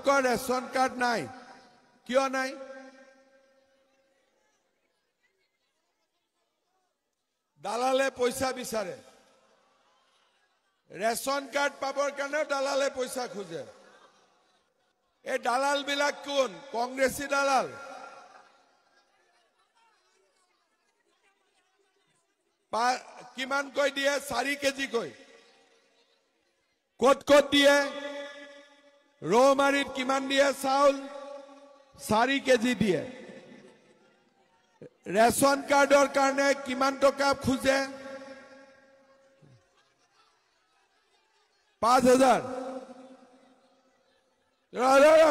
আপোনালোকৰ ration card নাই কিয় নাই দালালে পইচা বিচাৰে ৰেচন কাৰ্ড পাবৰ কাৰণে দালালে পইচা খোজে এই দালাল বিলাক কোন কংগ্ৰেছী দালাল কিমান কৈ দিয়ে 4 কেজি কৈ কত দিয়ে ৰৌমাৰীত কিমান দিয়ে চাউল 4 কেজি দিয়ে ৰেচন কাৰ্ডৰ কাৰণে কিমান টকা খুজে 5000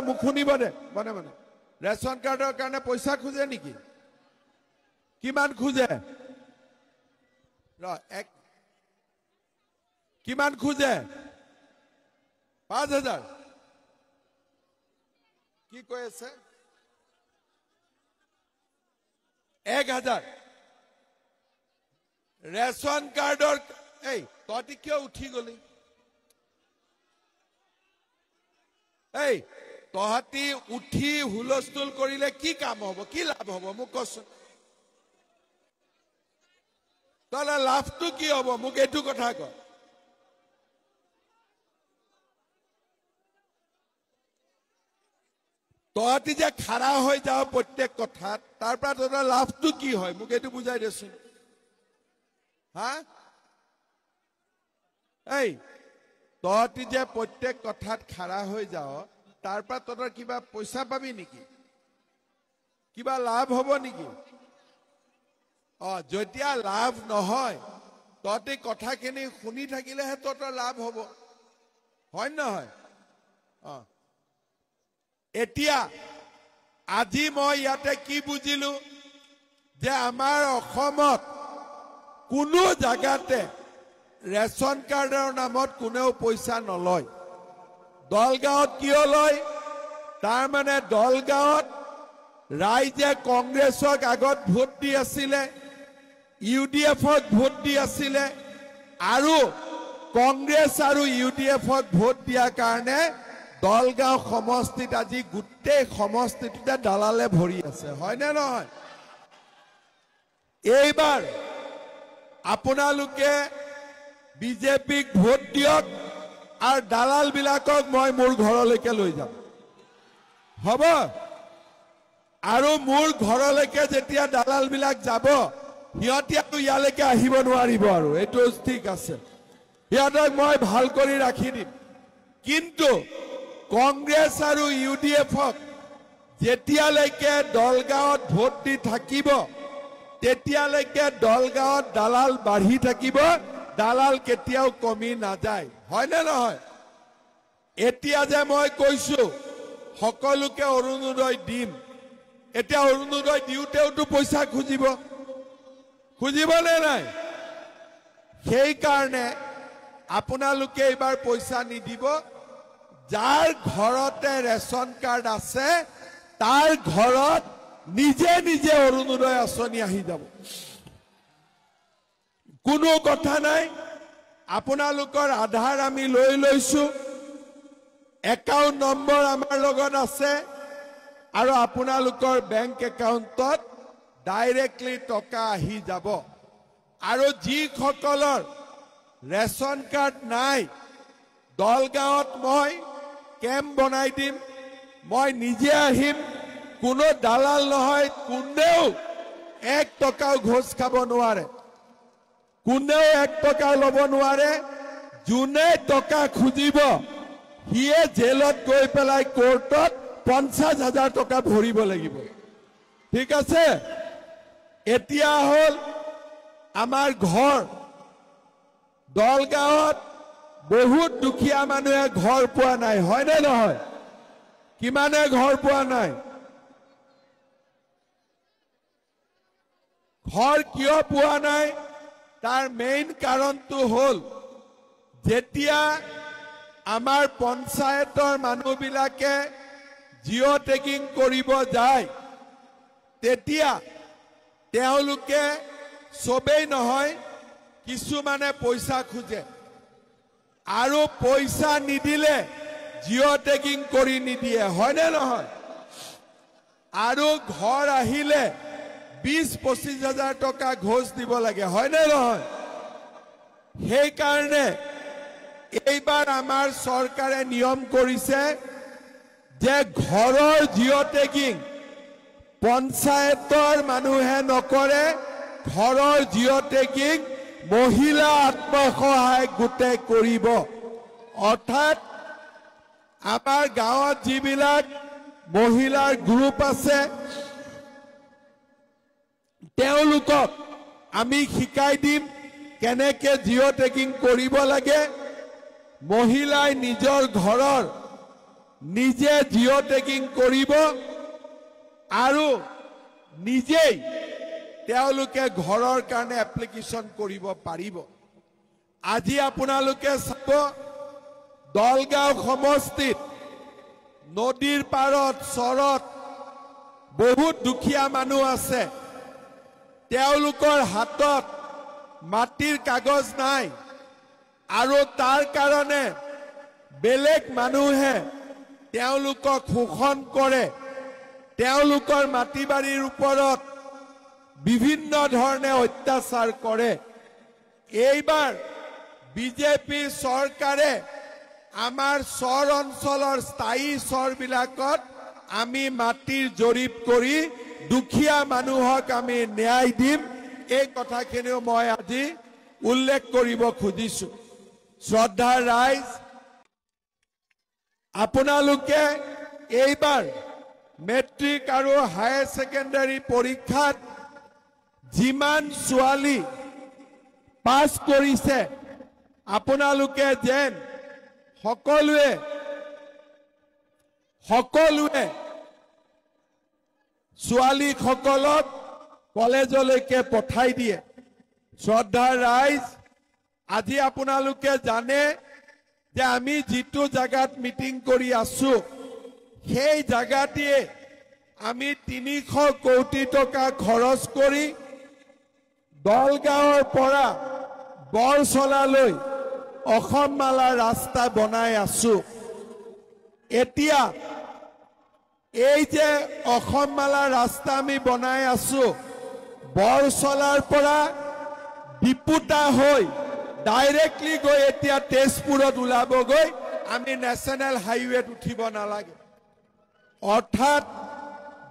মোক শুনিব দে মানে ৰেচন কাৰ্ডৰ কাৰণে পইচা খুজে নেকি কিমান খুজে কিমান খুজে 5000 কি কৈ আছে 1000 ৰেচন কাৰ্ডৰ এই তই কিয় উঠি গলি এই তহতি উঠি হুলস্থুল কৰিলে কি কাম হ'ব কি লাভ হ'ব মোক কচোন তাহলে লাভটো কি হ'ব মোক এইটো কথা ক তহতি যে খাৰা হৈ যাও প্ৰত্যেক কথাত তাৰ পৰা তোৰ লাভটো কি হয় মোক এইটো বুজাই দেচোন হা এই তহতি যে প্ৰত্যেক কথাত খাৰা হৈ যাও তাৰ পৰা তোৰ কিবা পইচা পাবি নেকি কিবা লাভ হ'ব নেকি যেতিয়া লাভ নহয় তহতি কথাখিনি শুনি থাকিলেহে তোৰ লাভ হ'ব হয় নহয় এতিয়া আজি মই ইয়াতে কি বুজিলো যে আমাৰ অসমত কোনো জায়গাতে ৰেচন কাৰ্ডৰ নামত কোনেও পইচা নলয় দলগাঁৱত কিয় লয় তাৰ মানে দলগাঁৱত ৰাইজে কংগ্ৰেছক আগত ভোট দি আছিলে ইউডিএফক ভোট দি আছিলে আৰু কংগ্ৰেছ আৰু ইউডিএফক ভোট দিয়াৰ কাৰণে দলগাঁও সমষ্টিত আজি গোটেই সমষ্টিটোতে দালালে ভৰি আছে হয় নে নহয় এইবাৰ আপোনালোকে বিজেপিক ভোট দিয়ক আৰু দালাল বিলাকক মই মোৰ ঘৰলৈকে লৈ যাম হ'ব আৰু মোৰ ঘৰলৈকে যেতিয়া দালাল বিলাক যাব সিহঁতি আৰু ইয়ালৈকে আহিব নোৱাৰিব আৰু এইটো ঠিক আছে সিহঁতক মই ভাল কৰি ৰাখি দিম কিন্তু কংগ্ৰেছ আৰু ইউডিএফক যেতিয়ালৈকে দলগাঁৱত ভোট দি থাকিব তেতিয়ালৈকে দলগাঁৱত দালাল বাঢ়ি থাকিব দালাল কেতিয়াও কমি নাযায় হয় নে নহয় এতিয়া যে মই কৈছো সকলোকে অৰুণোদয় দিম এতিয়া অৰুণোদয় দিওঁতেওতো পইচা খুজিবনে নাই সেই কাৰণে আপোনালোকে এবাৰ পইচা নিদিব যাৰ ঘৰতে ৰেচন কাৰ্ড আছে তাৰ ঘৰত নিজে নিজে অৰুণোদয় আঁচনি আহি যাব কোনো কথা নাই আপোনালোকৰ আধাৰ আমি লৈ লৈছো একাউণ্ট নম্বৰ আমাৰ লগত আছে আৰু আপোনালোকৰ বেংক একাউণ্টত ডাইৰেক্টলি টকা আহি যাব আৰু যিসকলৰ ৰেচন কাৰ্ড নাই দলগাঁৱত মই কেম্প বনাই দিম মই নিজে আহিম কোনো দালাল নহয় কোনেও 1 টকাও ঘোষ খাব নোৱাৰে কোনেও 1 টকা ল'ব নোৱাৰে যোনে টকা খুজিব হিয়ে জেলত গৈ পেলাই কোৰ্টত 50,000 টকা ভৰিব লাগিব ঠিক আছে এতিয়া হল আমাৰ ঘৰ দলগাঁৱত বহুত দুখীয়া মানুহে ঘৰ পোৱা নাই হয় নে নহয় কিমানে ঘৰ পোৱা নাই ঘৰ কিয় পোৱা নাই তাৰ মেইন কাৰণটো হল যেতিয়া আমাৰ পঞ্চায়তৰ মানুহবিলাকে জিঅ' টেগিং কৰিব যায় তেতিয়া তেওঁলোকে সবেই নহয় কিছুমানে পইচা খোজে আৰু পইচা নিদিলে জিঅ' টেগিং কৰি নিদিয়ে, হয়নে নহয়? আৰু ঘৰ আহিলে 20-25 হাজাৰ টকা ঘোষ দিব লাগে, হয়নে নহয়? সেইকাৰণে এইবাৰ আমাৰ চৰকাৰে নিয়ম কৰিছে যে ঘৰৰ জিঅ' টেগিং পঞ্চায়তৰ মানুহে নকৰে, ঘৰৰ জিঅ' টেগিং মহিলা আত্মসহায়ক গোটে কৰিব। অৰ্থাৎ আমাৰ গাঁৱত যিবিলাক মহিলাৰ গ্ৰুপ আছে তেওঁলোকক আমি শিকাই দিম কেনেকে জিঅ' টেগিং কৰিব লাগে। মহিলাই নিজৰ ঘৰৰ নিজে জিঅ' টেগিং কৰিব আৰু নিজেই তেওঁলোকে ঘৰৰ কাৰণে এপ্লিকেশ্যন কৰিব পাৰিব। আজি আপোনালোকে চাব দলগাঁও সমষ্টিত নদীৰ পাৰত চৰত বহুত দুখীয়া মানুহ আছে, তেওঁলোকৰ হাতত মাটিৰ কাগজ নাই আৰু তাৰ কাৰণে বেলেগ মানুহে তেওঁলোকক শোষণ কৰে, তেওঁলোকৰ মাটি বাৰীৰ ওপৰত বিভিন্ন ধৰণে অত্যাচাৰ কৰে। এইবাৰ বিজেপি চৰকাৰে আমাৰ চৰ অঞ্চলৰ স্থায়ী চৰবিলাকত আমি মাটিৰ জৰীপ কৰি দুখীয়া মানুহক আমি ন্যায় দিম। এই কথাখিনিও মই আজি উল্লেখ কৰিব খুজিছো। শ্ৰদ্ধাৰ ৰাইজ, আপোনালোকে এইবাৰ মেট্ৰিক আৰু হায়াৰ ছেকেণ্ডাৰী পৰীক্ষাত যিমান ছোৱালী পাছ কৰিছে আপোনালোকে যেন সকলোৱে ছোৱালীসকলক কলেজলৈকে পঠাই দিয়ে। শ্ৰদ্ধাৰ ৰাইজ, আজি আপোনালোকে জানে যে আমি যিটো জাগাত মিটিং কৰি আছো সেই জাগাটিয়ে আমি 300 কোটি টকা খৰচ কৰি দলগাঁৱৰ পৰা বৰচলালৈ অসমমালা ৰাস্তা বনাই আছো। এতিয়া এই যে অসমমালা ৰাস্তা আমি বনাই আছো, বৰচলাৰ পৰা ডিপুটা হৈ ডাইৰেক্টলি গৈ এতিয়া তেজপুৰত ওলাবগৈ, আমি নেশ্যনেল হাইৱেত উঠিব নালাগে। অৰ্থাৎ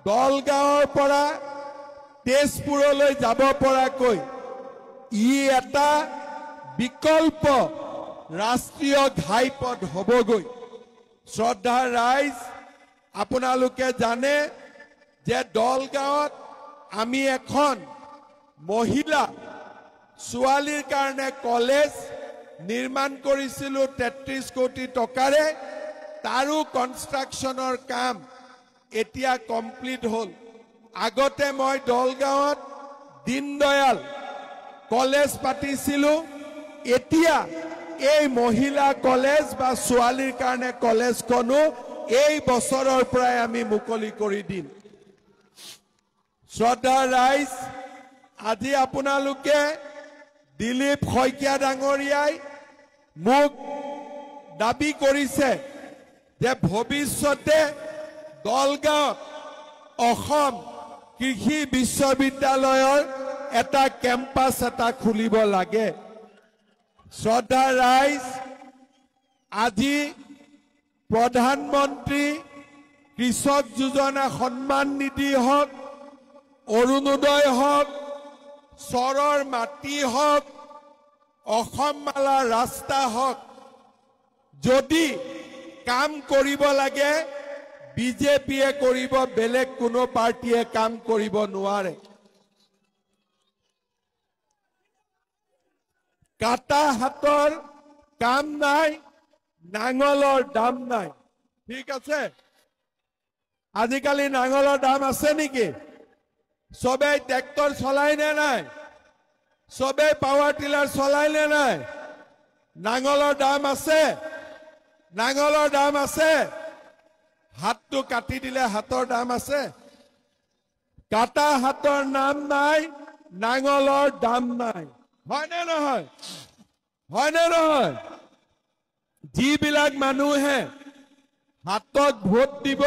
দলগাঁৱৰ পৰা তেজপুৰলৈ যাব পৰাকৈ ই এটা বিকল্প ৰাষ্ট্ৰীয় ঘাইপথ হ'বগৈ। শ্ৰদ্ধাৰ ৰাইজ, আপোনালোকে জানে যে দলগাঁৱত আমি এখন মহিলা ছোৱালীৰ কাৰণে কলেজ নিৰ্মাণ কৰিছিলো 33 কোটি টকাৰে। তাৰো কনষ্ট্ৰাকশ্যনৰ কাম এতিয়া কমপ্লিট হ'ল। আগতে মই দলগাঁৱত দীনদয়াল কলেজ পাতিছিলো, এতিয়া এই মহিলা কলেজ বা ছোৱালীৰ কাৰণে কলেজখনো এই বছৰৰ পৰাই আমি মুকলি কৰি দিম। শ্ৰদ্ধাৰ ৰাইজ, আজি আপোনালোকে দিলীপ শইকীয়া ডাঙৰীয়াই মোক দাবী কৰিছে যে ভৱিষ্যতে দলগাঁৱত অসম কৃষি বিশ্ববিদ্যালয়ৰ এটা কেম্পাছ এটা খুলিব লাগে। শ্ৰদ্ধাৰ ৰাইজ, আজি প্ৰধানমন্ত্ৰী কৃষক যোজনা সন্মান নিধি হওক, অৰুণোদয় হওক, চৰৰ মাটি হওক, অসমমালা ৰাস্তা হওক, যদি কাম কৰিব লাগে বিজেপিয়ে কৰিব, বেলেগ কোনো পাৰ্টিয়ে কাম কৰিব নোৱাৰে। কাটা হাতৰ কাম নাই, নাঙলৰ দাম নাই। ঠিক আছে, আজিকালি নাঙলৰ দাম আছে নেকি? সবেই ট্ৰেক্টৰ চলাই নে নাই? সবেই পাৱাৰ টিলাৰ চলাই নে নাই? নাঙলৰ দাম আছে, নাঙলৰ দাম আছে। হাতটো কাটি দিলে হাতৰ দাম আছে? কাটা হাতৰ নাম নাই, নাঙলৰ দাম নাই। হয়নে নহয়? হয়নে নহয়? যিবিলাক মানুহে হাতত ভোট দিব